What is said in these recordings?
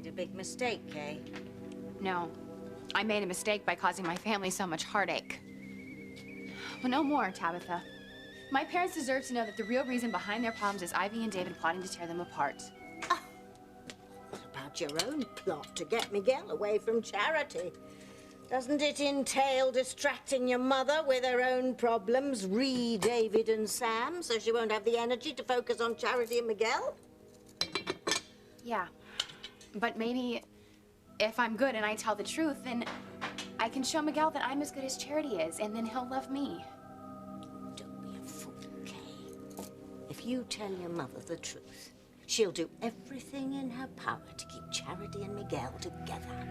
a big mistake, Kay. No, I made a mistake by causing my family so much heartache. But no more, Tabitha. My parents deserve to know that the real reason behind their problems is Ivy and David plotting to tear them apart. Oh, what about your own plot to get Miguel away from Charity? Doesn't it entail distracting your mother with her own problems, David and Sam, so she won't have the energy to focus on Charity and Miguel? Yeah, but maybe if I'm good and I tell the truth, then I can show Miguel that I'm as good as Charity is, and then he'll love me. Don't be a fool, Kay. If you tell your mother the truth, she'll do everything in her power to keep Charity and Miguel together.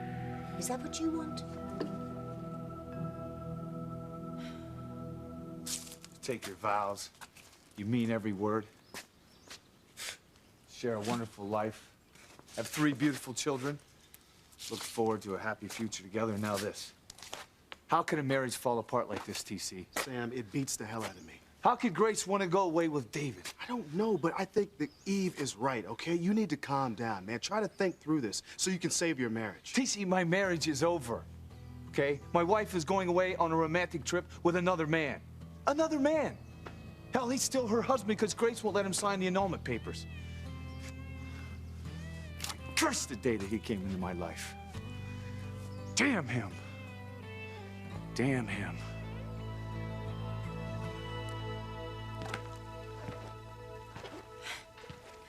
Is that what you want? Take your vows. You mean every word. Share a wonderful life. Have 3 beautiful children. Look forward to a happy future together. And now this. How can a marriage fall apart like this, TC? Sam, it beats the hell out of me. How could Grace want to go away with David? I don't know, but I think that Eve is right, okay? You need to calm down, man. Try to think through this so you can save your marriage. TC, my marriage is over, okay? My wife is going away on a romantic trip with another man. Another man! Hell, he's still her husband because Grace won't let him sign the annulment papers. Curse the day that he came into my life. Damn him. Damn him.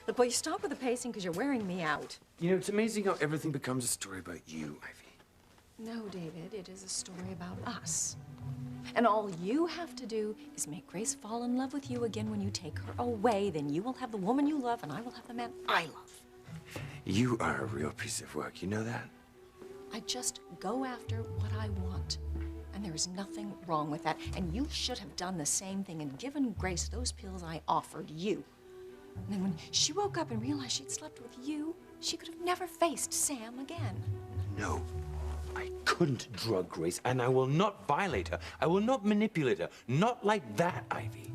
Look, will you stop with the pacing because you're wearing me out? You know, it's amazing how everything becomes a story about you, Ivy. No, David, it is a story about us. And all you have to do is make Grace fall in love with you again when you take her away. Then you will have the woman you love, and I will have the man I love. You are a real piece of work, you know that? I just go after what I want. And there is nothing wrong with that. And you should have done the same thing and given Grace those pills I offered you. And then when she woke up and realized she'd slept with you, she could have never faced Sam again. No, I couldn't drug Grace, and I will not violate her. I will not manipulate her. Not like that, Ivy.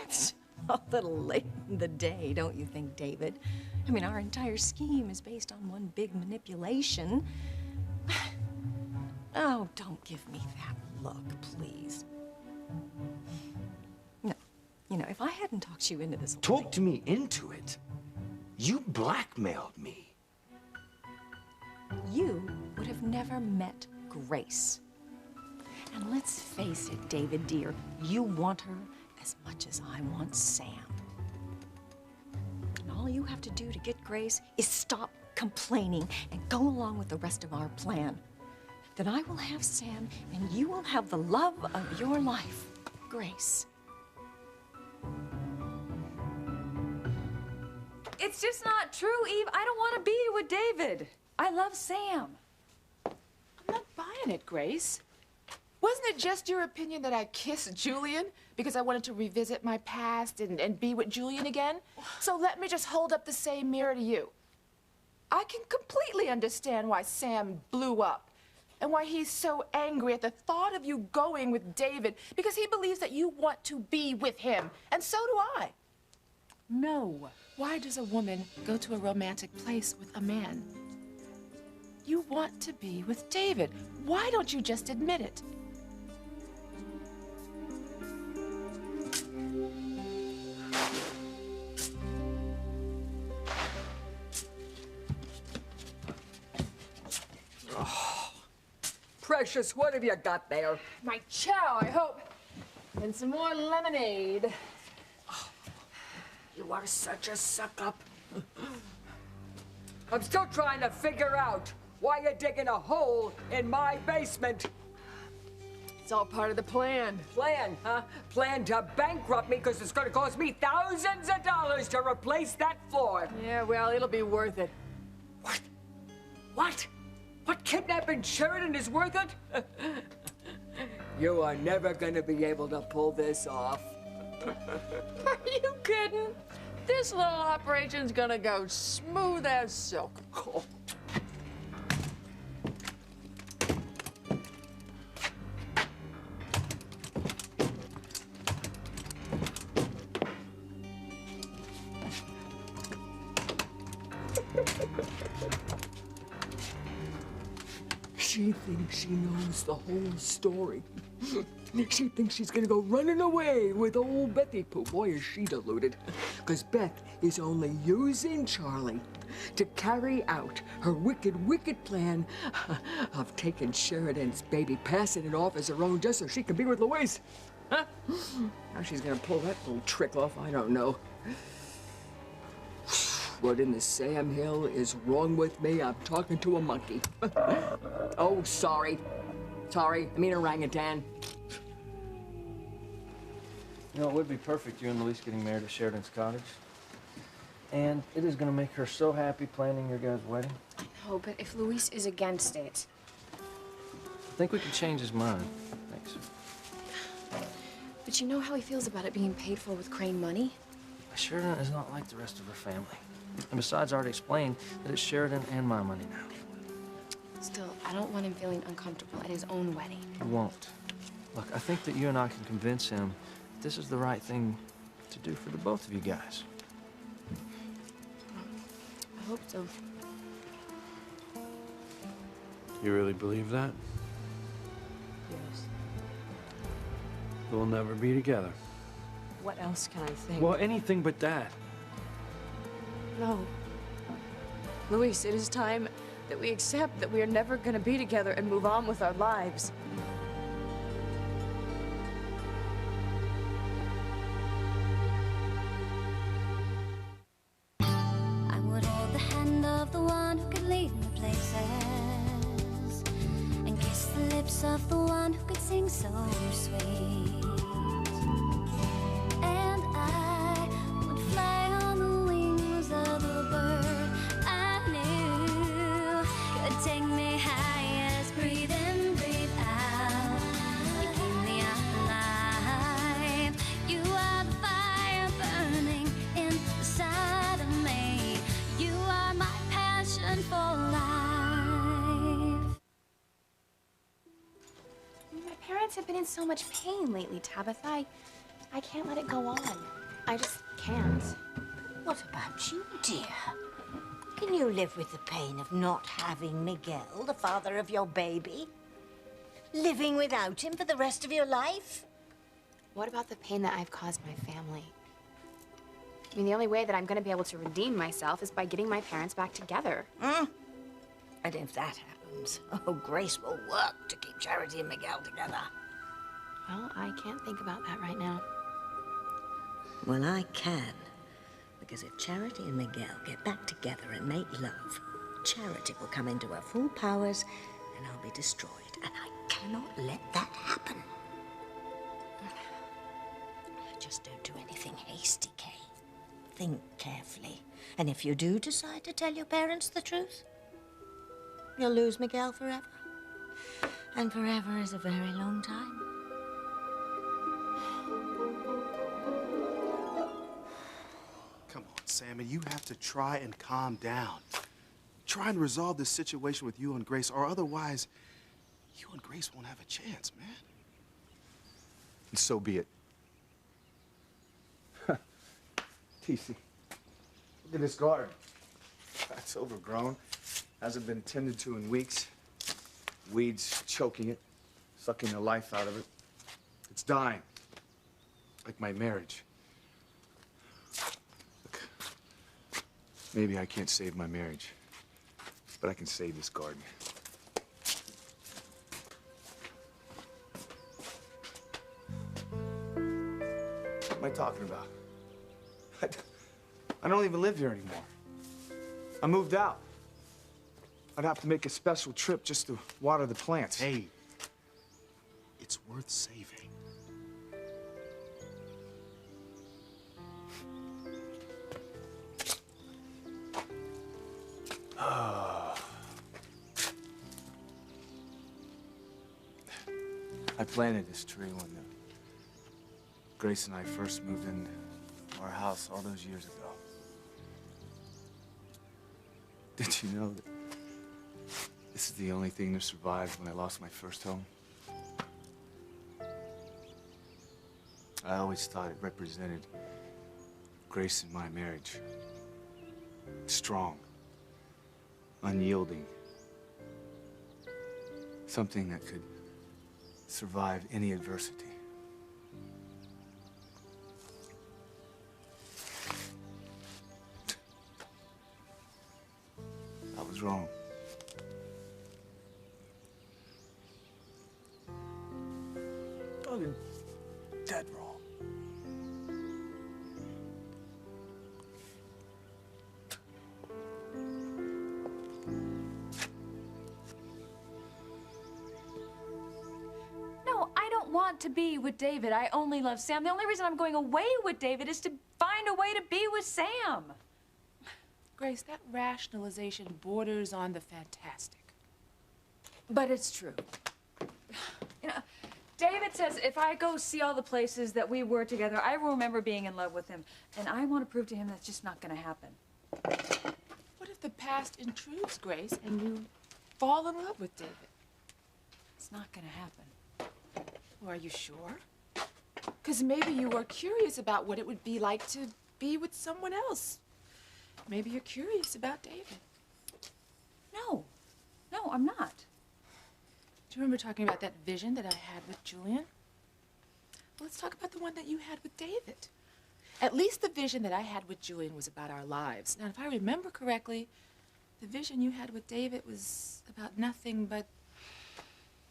It's a little late in the day, don't you think, David? I mean, our entire scheme is based on one big manipulation. Oh, don't give me that look, please. No, you know, if I hadn't talked you into this whole Talked me into it. You blackmailed me. you would have never met Grace. And let's face it, David, dear, you want her as much as I want Sam. And all you have to do to get Grace is stop complaining and go along with the rest of our plan. Then I will have Sam, and you will have the love of your life, Grace. It's just not true, Eve. I don't want to be with David. I love Sam. I'm not buying it, Grace. Wasn't it just your opinion that I kissed Julian because I wanted to revisit my past and be with Julian again? So let me just hold up the same mirror to you. I can completely understand why Sam blew up and why he's so angry at the thought of you going with David because he believes that you want to be with him, and so do I. No. Why does a woman go to a romantic place with a man? You want to be with David. Why don't you just admit it? Precious, what have you got there? My chow, I hope. And some more lemonade. You are such a suck-up. I'm still trying to figure out why you're digging a hole in my basement. It's all part of the plan. Plan, huh? Plan to bankrupt me because it's going to cost me thousands of dollars to replace that floor. Yeah, well, it'll be worth it. What? What? What kidnapping Sheridan is worth it? You are never going to be able to pull this off. Are you kidding? This little operation's gonna go smooth as silk. Oh. She thinks she knows the whole story. She thinks she's gonna go running away with old Bethy Pooh. Boy, is she deluded. Because Beth is only using Charlie to carry out her wicked, wicked plan of taking Sheridan's baby, passing it off as her own just so she can be with Louise. Huh? How she's gonna pull that little trick off, I don't know. What in the Sam Hill is wrong with me? I'm talking to a monkey. Oh, sorry. Sorry, I mean orangutan. You know, it would be perfect, you and Louise getting married at Sheridan's cottage. And it is going to make her so happy planning your guys' wedding. No, but if Luis is against it. I think we can change his mind. Thanks. But you know how he feels about it being paid for with Crane money? Sheridan is not like the rest of her family. And besides, I already explained that it's Sheridan and my money now. Still, I don't want him feeling uncomfortable at his own wedding. You won't. Look, I think that you and I can convince him that this is the right thing to do for the both of you guys. I hope so. You really believe that? Yes. We'll never be together. What else can I think? Well, anything but that. No. Luis, it is time that we accept that we are never going to be together and move on with our lives. I would hold the hand of the one who could lead me places and kiss the lips of the one who could sing so sweet. And I would fly on the wings of a bird I knew could take me high as breathe in, breathe out. You keep me alive. You are the fire burning inside of me. You are my passion for life. My parents have been in so much pain lately, Tabitha. I can't let it go on. I just can't. What about you, dear? Can you live with the pain of not having Miguel, the father of your baby? Living without him for the rest of your life? What about the pain that I've caused my family? I mean, the only way that I'm going to be able to redeem myself is by getting my parents back together. And if that happens, oh, Grace will work to keep Charity and Miguel together. Well, I can't think about that right now. Well, I can. Because if Charity and Miguel get back together and make love, Charity will come into her full powers and I'll be destroyed. And I cannot let that happen. Just don't do anything hasty, Kay. Think carefully. And if you do decide to tell your parents the truth, you'll lose Miguel forever. And forever is a very long time. Come on, Sammy, you have to try and calm down. Try and resolve this situation with you and Grace, or otherwise, you and Grace won't have a chance, man. And so be it. TC, look at this garden. It's overgrown. Hasn't been tended to in weeks. Weeds choking it, sucking the life out of it. It's dying. Like my marriage. Look, maybe I can't save my marriage, but I can save this garden. What am I talking about? I don't even live here anymore. I moved out. I'd have to make a special trip just to water the plants. Hey, it's worth saving. I planted this tree when Grace and I first moved into our house all those years ago. Did you know that this is the only thing that survived when I lost my first home? I always thought it represented Grace and my marriage. Strong, unyielding, Something that could survive any adversity. I was wrong. I was dead wrong. No, I don't want to be with David. I only love Sam. The only reason I'm going away with David is to find a way to be with Sam. Grace, that rationalization borders on the fantastic. But it's true. You know, David says if I go see all the places that we were together, I will remember being in love with him. And I want to prove to him that's just not going to happen. What if the past intrudes, Grace, and you fall in love with David? It's not going to happen. Well, are you sure? Because maybe you were curious about what it would be like to be with someone else. Maybe you're curious about David. No. No, I'm not. Do you remember talking about that vision that I had with Julian? Well, let's talk about the one that you had with David. At least the vision that I had with Julian was about our lives. Now, if I remember correctly, the vision you had with David was about nothing but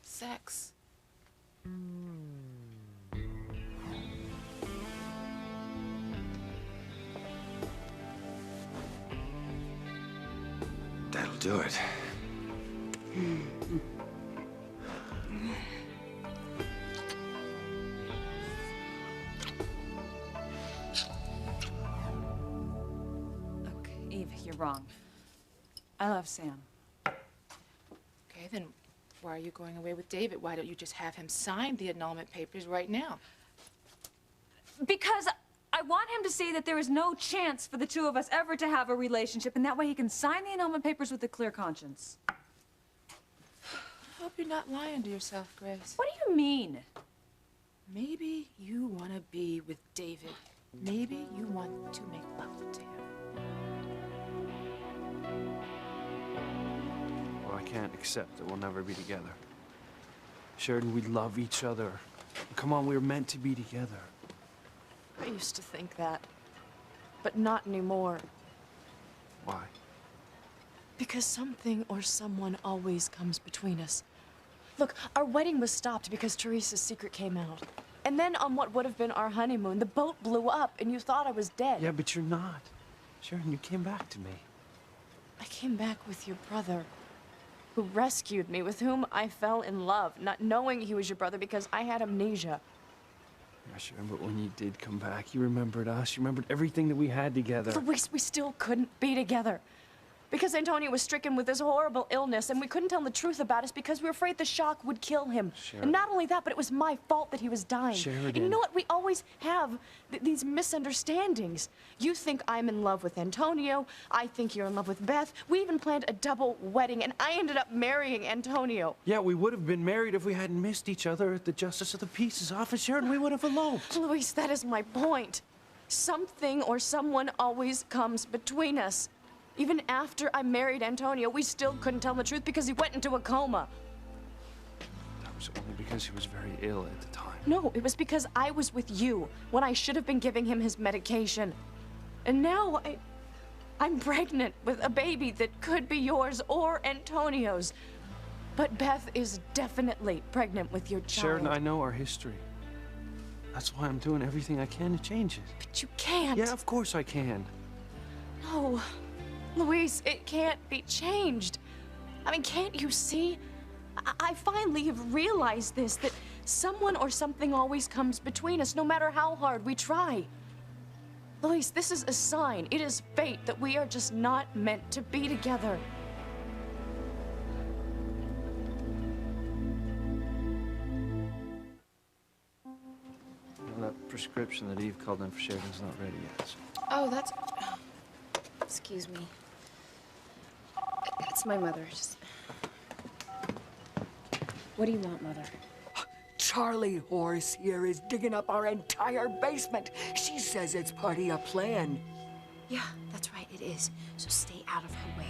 sex. That'll do it. Look, Eve, you're wrong. I love Sam. Okay, then why are you going away with David? Why don't you just have him sign the annulment papers right now? Because I want him to see that there is no chance for the two of us ever to have a relationship, and that way he can sign the annulment papers with a clear conscience. I hope you're not lying to yourself, Grace. What do you mean? Maybe you want to be with David. Maybe you want to make love to him. Well, I can't accept that we'll never be together. Sheridan, we love each other. Come on, we were meant to be together. I used to think that, but not anymore. Why? Because something or someone always comes between us. Look, our wedding was stopped because Teresa's secret came out. And then on what would have been our honeymoon, the boat blew up and you thought I was dead. Yeah, but you're not. Sheridan, you came back to me. I came back with your brother, who rescued me, with whom I fell in love, not knowing he was your brother because I had amnesia. Gosh, but when you did come back, you remembered us. You remembered everything that we had together. Luis, we still couldn't be together. Because Antonio was stricken with this horrible illness, and we couldn't tell him the truth about us because we were afraid the shock would kill him. Sheridan. And not only that, but it was my fault that he was dying. Sheridan. And you know what? We always have these misunderstandings. You think I'm in love with Antonio. I think you're in love with Beth. We even planned a double wedding, and I ended up marrying Antonio. Yeah, we would have been married if we hadn't missed each other at the Justice of the Peace's office. Sheridan, we would have eloped. Luis, that is my point. Something or someone always comes between us. Even after I married Antonio, we still couldn't tell him the truth because he went into a coma. That was only because he was very ill at the time. No, it was because I was with you when I should have been giving him his medication. And now I'm pregnant with a baby that could be yours or Antonio's. But Beth is definitely pregnant with your child. Sheridan, I know our history. That's why I'm doing everything I can to change it. But you can't. Yeah, of course I can. No. Luis, it can't be changed. I mean, can't you see? I finally have realized this, that someone or something always comes between us, no matter how hard we try. Luis, this is a sign. It is fate that we are just not meant to be together. Well, that prescription that Eve called in for Sheridan's not ready yet. So. Oh, that's... Excuse me. It's my mother. Just... What do you want, Mother? Charlie Horse here is digging up our entire basement. She says it's part of your plan. Yeah, that's right, it is. So stay out of her way.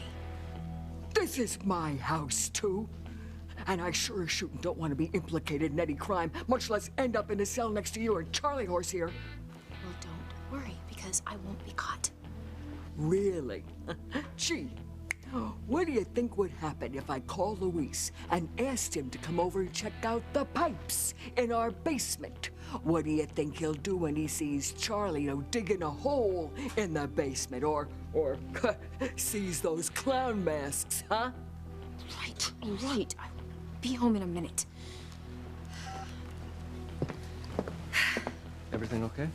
This is my house, too. And I sure as shooting don't want to be implicated in any crime, much less end up in a cell next to you and Charlie Horse here. Well, don't worry, because I won't be caught. Really? Gee, what do you think would happen if I called Luis and asked him to come over and check out the pipes in our basement? What do you think he'll do when he sees Charlie, digging a hole in the basement, or sees those clown masks, huh? Right, all right. I'll be home in a minute. Everything okay?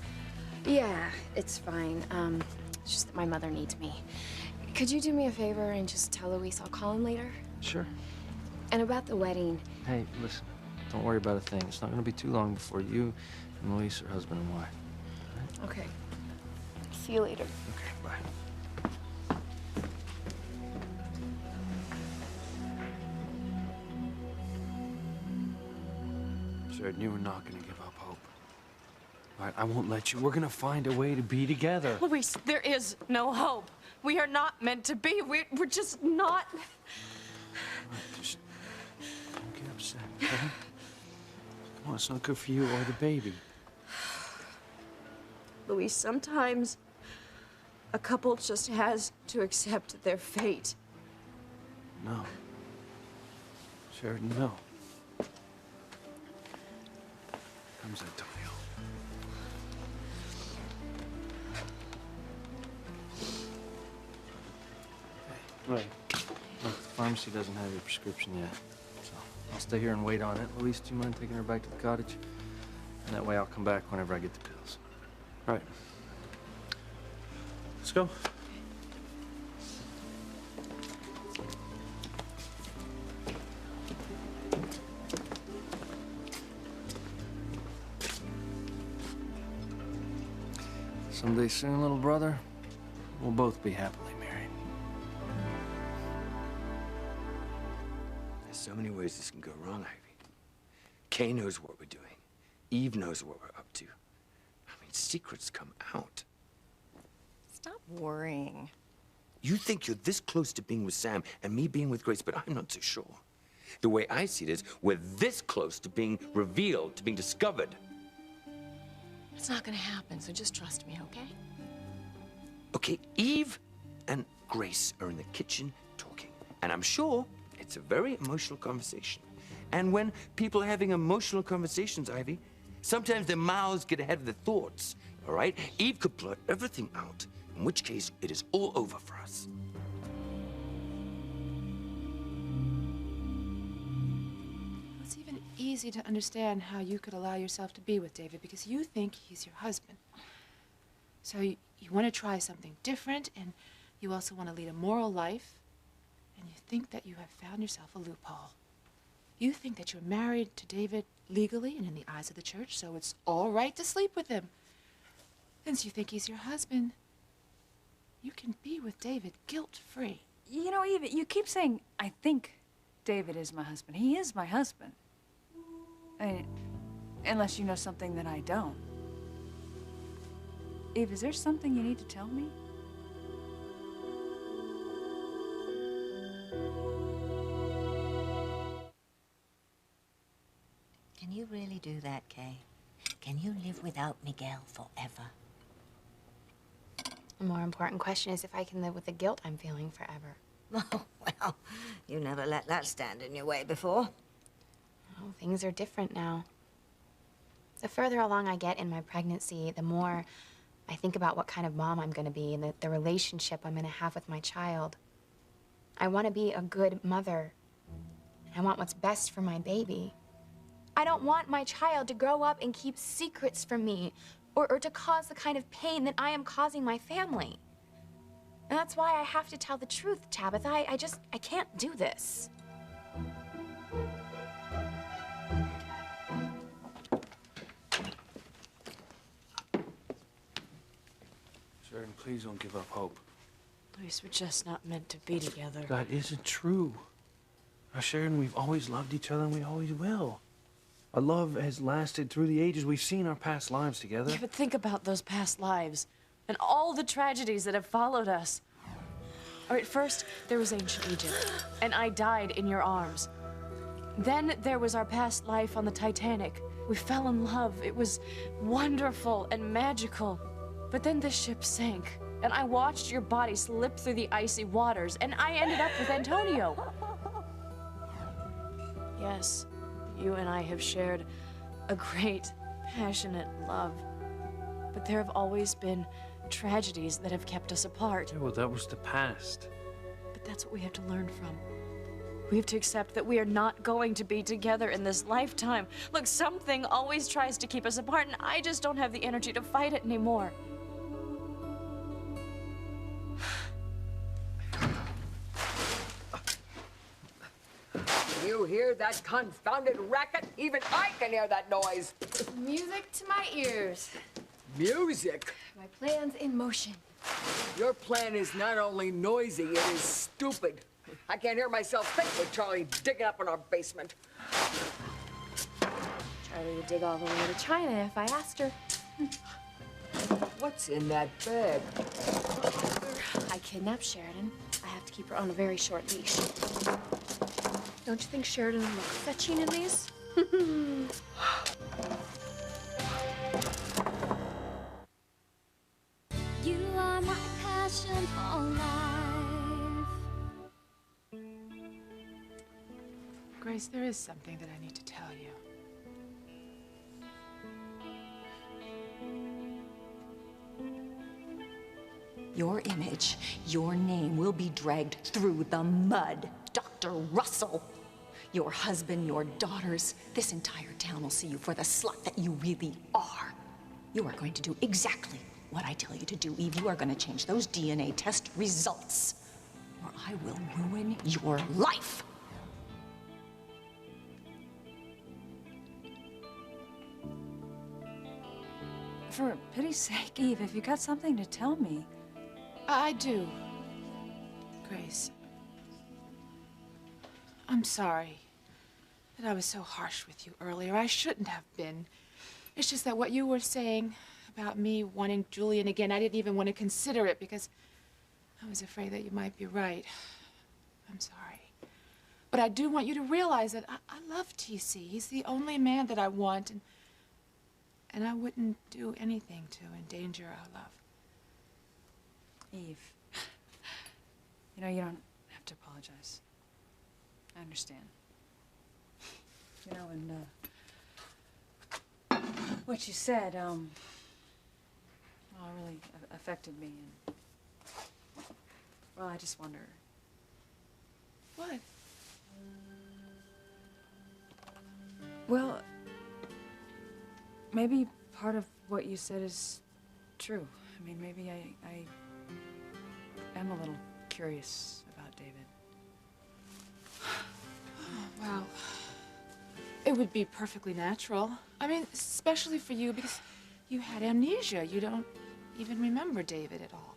Yeah, it's fine. It's just that my mother needs me. Could you do me a favor and just tell Luis I'll call him later? Sure. And about the wedding. Hey, listen. Don't worry about a thing. It's not going to be too long before you and Luis are husband and wife. All right? Okay. See you later. Okay, bye. Sheridan, you were not going to give up hope. All right, I won't let you. We're going to find a way to be together. Luis, there is no hope. We are not meant to be. We're just not. All right, just don't get upset, okay? Come on, it's not good for you or the baby. Luis, sometimes a couple just has to accept their fate. No. Sheridan, no. Comes Antonio. Hey, look, the pharmacy doesn't have your prescription yet, so I'll stay here and wait on it. Luis, do you mind taking her back to the cottage? And that way I'll come back whenever I get the pills. All right. Let's go. Someday soon, little brother, we'll both be happily married. There's so many ways this can go wrong, Ivy. Kay knows what we're doing. Eve knows what we're up to. I mean, secrets come out. Stop worrying. You think you're this close to being with Sam and me being with Grace, but I'm not so sure. The way I see it is, we're this close to being revealed, to being discovered. It's not gonna happen, so just trust me, okay? Okay, Eve and Grace are in the kitchen talking, and I'm sure it's a very emotional conversation. And when people are having emotional conversations, Ivy, sometimes their mouths get ahead of their thoughts, all right? Eve could blurt everything out, in which case it is all over for us. It's even easy to understand how you could allow yourself to be with David because you think he's your husband. So you want to try something different, and you also want to lead a moral life, and you think that you have found yourself a loophole. You think that you're married to David legally and in the eyes of the church, so it's all right to sleep with him. Since you think he's your husband, you can be with David guilt-free. You know, Eve, you keep saying, I think David is my husband. He is my husband. I mean, unless you know something that I don't. Eve, is there something you need to tell me? Can you really do that, Kay? Can you live without Miguel forever? A more important question is if I can live with the guilt I'm feeling forever. Oh, well, you never let that stand in your way before. Oh, things are different now. The further along I get in my pregnancy, the more I think about what kind of mom I'm going to be and the relationship I'm going to have with my child. I want to be a good mother. And I want what's best for my baby. I don't want my child to grow up and keep secrets from me or to cause the kind of pain that I am causing my family. And that's why I have to tell the truth, Tabitha. I can't do this. Sheridan, please don't give up hope. Luis, we're just not meant to be together. That isn't true. Now, Sheridan, we've always loved each other and we always will. Our love has lasted through the ages. We've seen our past lives together. Yeah, but think about those past lives and all the tragedies that have followed us. All right, first, there was ancient Egypt, and I died in your arms. Then there was our past life on the Titanic. We fell in love. It was wonderful and magical. But then the ship sank, and I watched your body slip through the icy waters, and I ended up with Antonio. Yes, you and I have shared a great, passionate love. But there have always been tragedies that have kept us apart. Yeah, well, that was the past. But that's what we have to learn from. We have to accept that we are not going to be together in this lifetime. Look, something always tries to keep us apart, and I just don't have the energy to fight it anymore. You hear that confounded racket? Even I can hear that noise. Music to my ears. Music? My plan's in motion. Your plan is not only noisy, it is stupid. I can't hear myself think with Charlie digging up in our basement. Charlie would dig all the way to China if I asked her. What's in that bag? I kidnapped Sheridan. I have to keep her on a very short leash. Don't you think Sheridan would look fetching in these? You are my passion for life. Grace, there is something that I need to tell you. Your image, your name will be dragged through the mud. Dr. Russell, your husband, your daughters, this entire town will see you for the slut that you really are. You are going to do exactly what I tell you to do, Eve. You are going to change those DNA test results, or I will ruin your life. For pity's sake, Eve, if you got something to tell me. I do. Grace. I'm sorry that I was so harsh with you earlier. I shouldn't have been. It's just that what you were saying about me wanting Julian again, I didn't even want to consider it because I was afraid that you might be right. I'm sorry. But I do want you to realize that I love TC. He's the only man that I want, and I wouldn't do anything to endanger our love. Eve, you know, you don't have to apologize. I understand. You know, and what you said, well, really affected me. And, well, I just wonder. What? Well, maybe part of what you said is true. I mean, maybe I am a little curious about David. Well, it would be perfectly natural. I mean, especially for you because you had amnesia. You don't even remember David at all.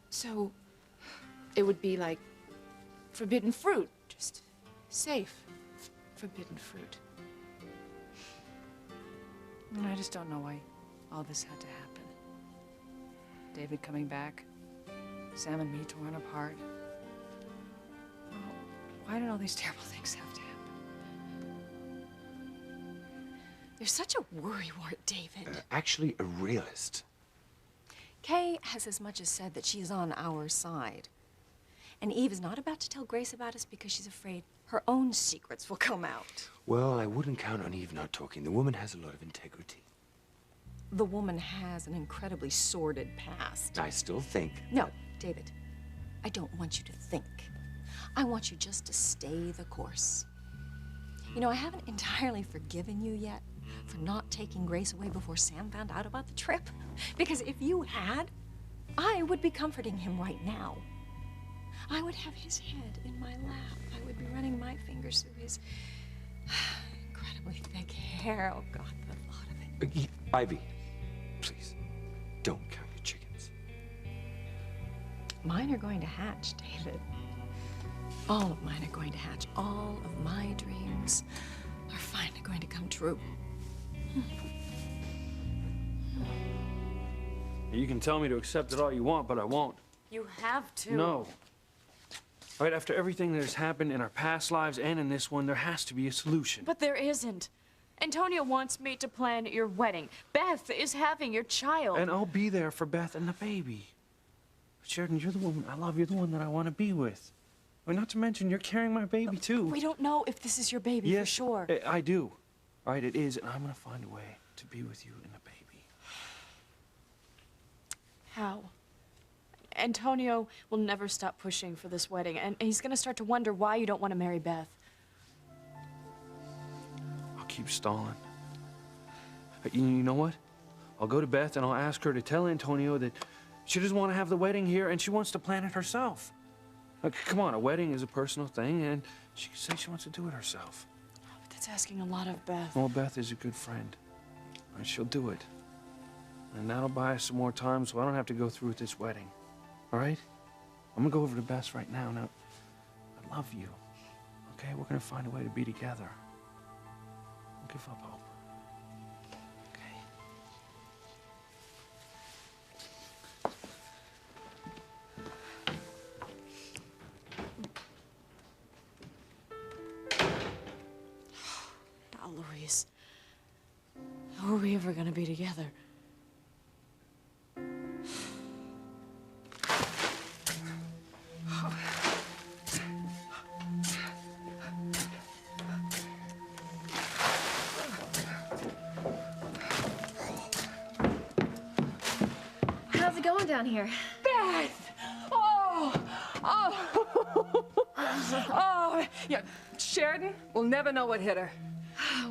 So it would be like forbidden fruit, just safe forbidden fruit. And I just don't know why all this had to happen. David coming back, Sam and me torn apart. Well, why did all these terrible things have to happen? You're such a worrywart, David. Actually, a realist. Kay has as much as said that she is on our side. And Eve is not about to tell Grace about us because she's afraid her own secrets will come out. Well, I wouldn't count on Eve not talking. The woman has a lot of integrity. The woman has an incredibly sordid past. I still think. No, David, I don't want you to think. I want you just to stay the course. You know, I haven't entirely forgiven you yet for not taking Grace away before Sam found out about the trip. Because if you had, I would be comforting him right now. I would have his head in my lap. I would be running my fingers through his incredibly thick hair. Oh, God, the thought of it. Ivy, please, don't count your chickens. Mine are going to hatch, David. All of mine are going to hatch. All of my dreams are finally going to come true. You can tell me to accept it all you want, but I won't. You have to. No. Right, after everything that has happened in our past lives and in this one, there has to be a solution. But there isn't. Antonio wants me to plan your wedding. Beth is having your child. And I'll be there for Beth and the baby. Sheridan, you're the woman I love. You're the one that I want to be with. I mean, not to mention, you're carrying my baby, too. We don't know if this is your baby yes, for sure. I do. All right, it is, and I'm going to find a way to be with you and the baby. How? Antonio will never stop pushing for this wedding, and he's gonna start to wonder why you don't want to marry Beth. I'll keep stalling. You know what? I'll go to Beth and I'll ask her to tell Antonio that she doesn't want to have the wedding here and she wants to plan it herself. Like, come on, a wedding is a personal thing, and she can say she wants to do it herself. Oh, but that's asking a lot of Beth. Well, Beth is a good friend, and she'll do it. And that'll buy us some more time so I don't have to go through with this wedding. All right? I'm gonna go over to Beth's right now. Now, I love you. Okay? We're gonna find a way to be together. Don't give up hope. Okay? Now, Louise. How are we ever gonna be together? How's it going down here? Beth! Oh! Oh! Oh! Yeah, Sheridan will never know what hit her.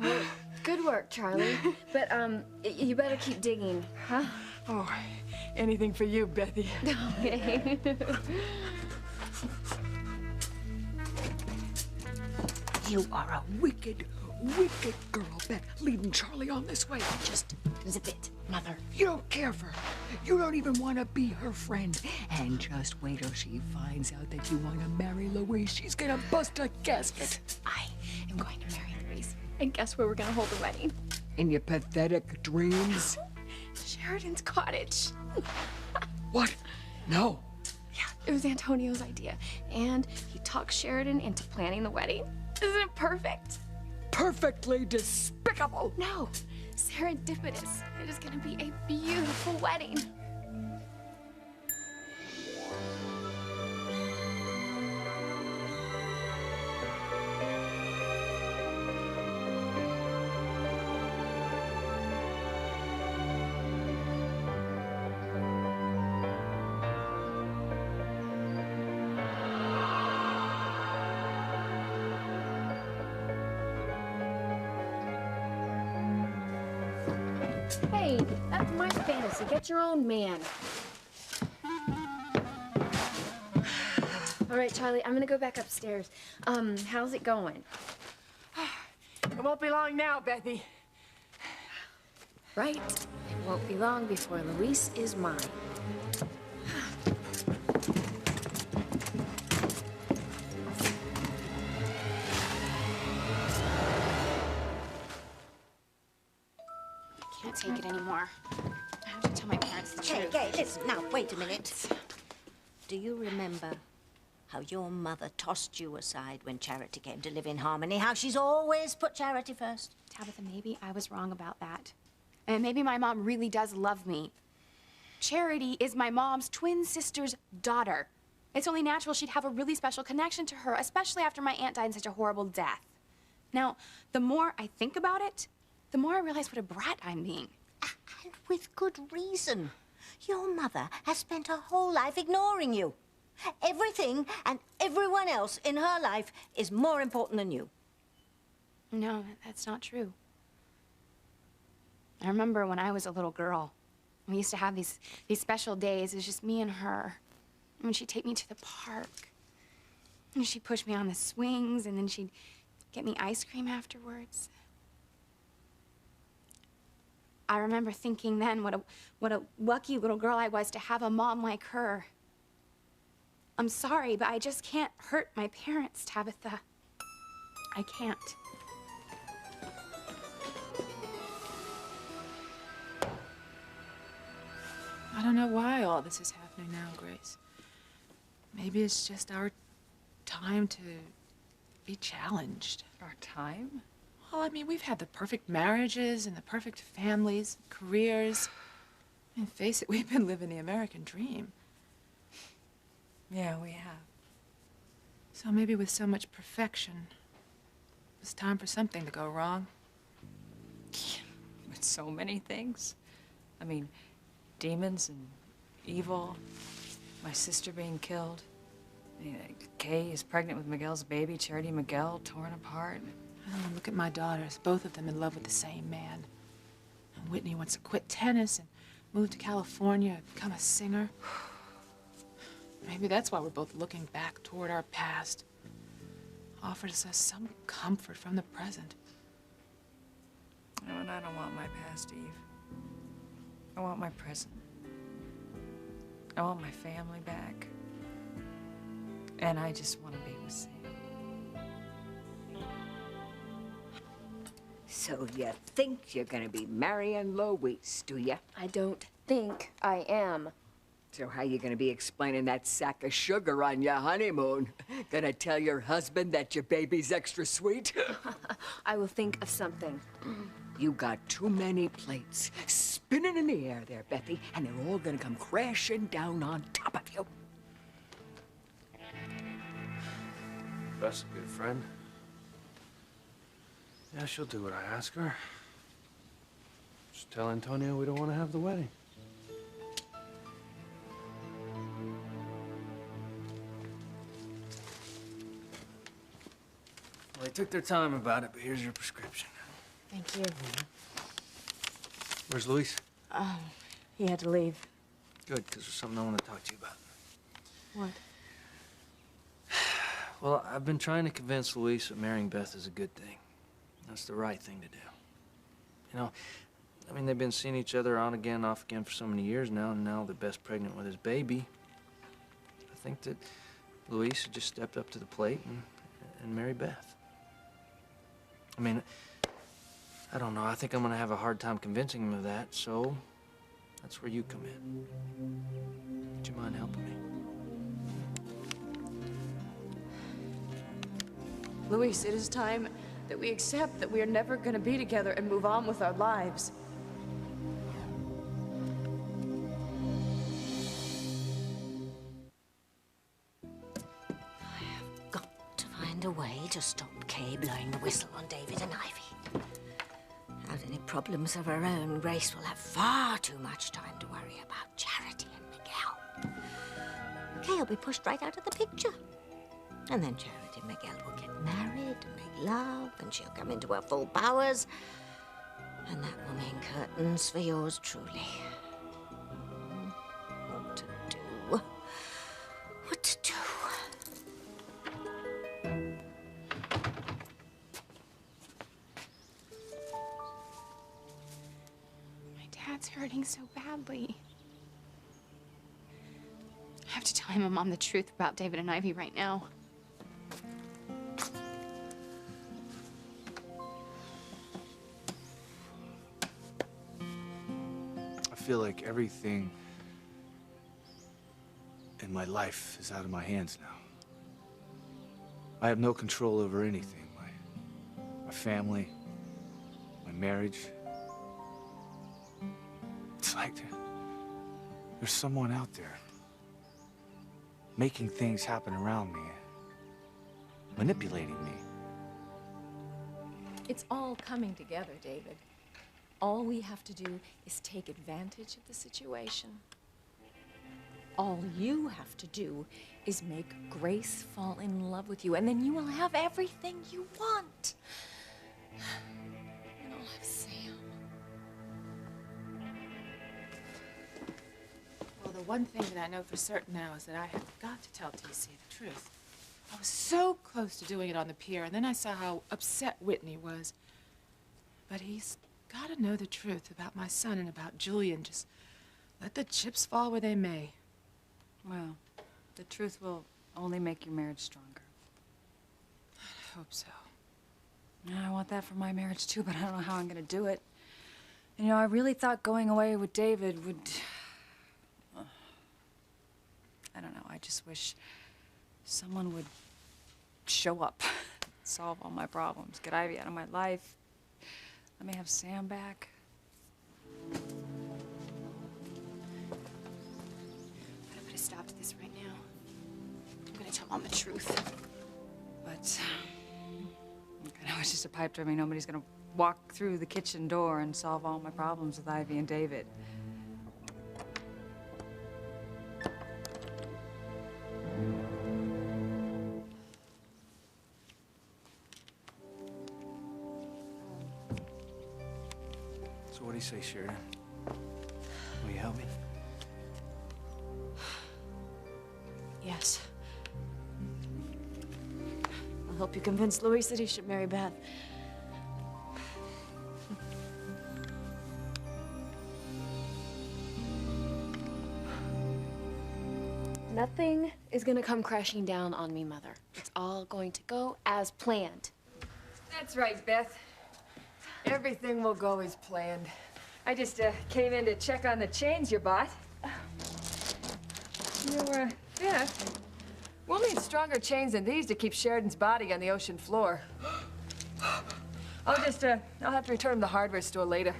Well, good work, Charlie. But, you better keep digging, huh? Oh, anything for you, Bethy. Okay. You are a wicked, wicked girl, Beth, leading Charlie on this way. Just zip it, Mother. You don't care for her. You don't even want to be her friend. And just wait till she finds out that you want to marry Louise. She's gonna bust a gasket. I am going to marry Louise. And guess where we're gonna hold the wedding? In your pathetic dreams. Sheridan's cottage. What? No. Yeah, it was Antonio's idea. And he talked Sheridan into planning the wedding. Isn't it perfect? Perfectly despicable. No, serendipitous. It is gonna be a beautiful wedding. Hey, that's my fantasy. Get your own man. All right, Charlie, I'm gonna go back upstairs. How's it going? It won't be long now, Bethy. Right. It won't be long before Louise is mine. I can't take it anymore. I have to tell my parents the truth. Hey, listen, now, wait a minute. Do you remember how your mother tossed you aside when Charity came to live in Harmony? How she's always put Charity first? Tabitha, maybe I was wrong about that. And maybe my mom really does love me. Charity is my mom's twin sister's daughter. It's only natural she'd have a really special connection to her, especially after my aunt died in such a horrible death. Now, the more I think about it, the more I realize what a brat I'm being. And with good reason. Your mother has spent her whole life ignoring you. Everything and everyone else in her life is more important than you. No, that's not true. I remember when I was a little girl, we used to have these special days. It was just me and her. And when she'd take me to the park, and she'd push me on the swings, and then she'd get me ice cream afterwards. I remember thinking then what a lucky little girl I was to have a mom like her. I'm sorry, but I just can't hurt my parents, Tabitha. I can't. I don't know why all this is happening now, Grace. Maybe it's just our time to be challenged. Our time? Well, I mean, we've had the perfect marriages and the perfect families, careers. And face it, we've been living the American dream. Yeah, we have. So maybe with so much perfection, it's time for something to go wrong. With so many things. I mean, demons and evil, my sister being killed. Kay is pregnant with Miguel's baby, Charity Miguel torn apart. Oh, look at my daughters, both of them in love with the same man. And Whitney wants to quit tennis and move to California and become a singer. Maybe that's why we're both looking back toward our past. Offers us some comfort from the present. No, and I don't want my past, Eve. I want my present. I want my family back. And I just want to be with Sam. So you think you're gonna be marrying Louise, do ya? I don't think I am. So how you gonna be explaining that sack of sugar on your honeymoon? Gonna tell your husband that your baby's extra sweet? I will think of something. You got too many plates spinning in the air there, Bethy, and they're all gonna come crashing down on top of you. Beth's a good friend. Yeah, she'll do what I ask her. Just tell Antonio we don't want to have the wedding. Well, they took their time about it, but here's your prescription. Thank you. Where's Luis? He had to leave. Good, because there's something I want to talk to you about. What? Well, I've been trying to convince Luis that marrying Beth is a good thing. That's the right thing to do. You know, I mean, they've been seeing each other on again, off again for so many years now, and now that Beth's pregnant with his baby. I think that Luis had just stepped up to the plate and marry Beth. I mean, I don't know. I think I'm gonna have a hard time convincing him of that, so that's where you come in. Would you mind helping me? Luis, it is time that we accept that we are never going to be together and move on with our lives. Got to find a way to stop Kay blowing the whistle on David and Ivy. Without any problems of her own, Grace will have far too much time to worry about Charity and Miguel. Kay will be pushed right out of the picture. And then Charity and Miguel will get married and make love, and she'll come into her full powers. And that will mean curtains for yours truly. What to do? What to do? My dad's hurting so badly. I have to tell my mom the truth about David and Ivy right now. I feel like everything in my life is out of my hands now. I have no control over anything. My family, my marriage. It's like there's someone out there making things happen around me, manipulating me. It's all coming together, David. All we have to do is take advantage of the situation. All you have to do is make Grace fall in love with you, and then you will have everything you want. And I'll have Sam. Well, the one thing that I know for certain now is that I have got to tell TC the truth. I was so close to doing it on the pier, and then I saw how upset Whitney was. But he's got to know the truth about my son and about Julian. Just let the chips fall where they may. Well, the truth will only make your marriage stronger. I hope so. Yeah, I want that for my marriage too, but I don't know how I'm gonna do it. You know, I really thought going away with David would... I don't know, I just wish someone would show up, solve all my problems, get Ivy out of my life. Let me have Sam back. I'm gonna put a stop to this right now. I'm gonna tell Mom the truth. But I know it's just a pipe dream. Nobody's gonna walk through the kitchen door and solve all my problems with Ivy and David. So what do you say, Sheridan? Will you help me? Yes. I'll help you convince Luis that he should marry Beth. Nothing is gonna come crashing down on me, Mother. It's all going to go as planned. That's right, Beth. Everything will go as planned. I just came in to check on the chains you bought. Beth, we'll need stronger chains than these to keep Sheridan's body on the ocean floor. I'll have to return them to the hardware store later.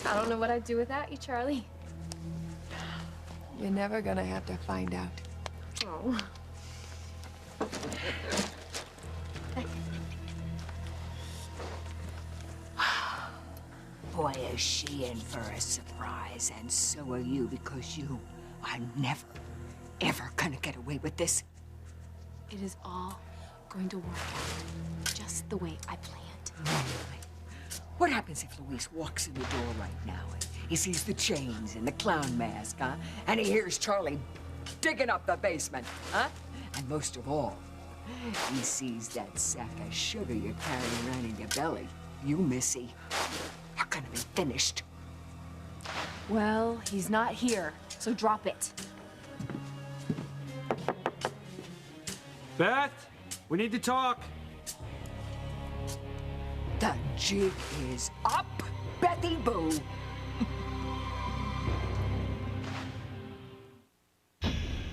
I don't know what I'd do without you, Charlie. You're never gonna have to find out. Oh. Boy, is she in for a surprise, and so are you, because you are never, ever gonna get away with this. It is all going to work out just the way I planned. What happens if Luis walks in the door right now and he sees the chains and the clown mask, huh? And he hears Charlie digging up the basement, huh? And most of all, he sees that sack of sugar you're carrying around in your belly. You, Missy, are gonna be finished. Well, he's not here, so drop it. Beth, we need to talk. The jig is up, Bethy Boo.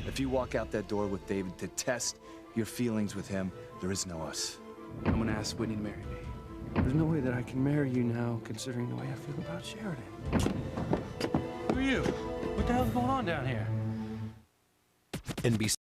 If you walk out that door with David to test your feelings with him, there is no us. I'm gonna ask Whitney to marry me. There's no way that I can marry you now, considering the way I feel about Sheridan. Who are you? What the hell's going on down here? NBC.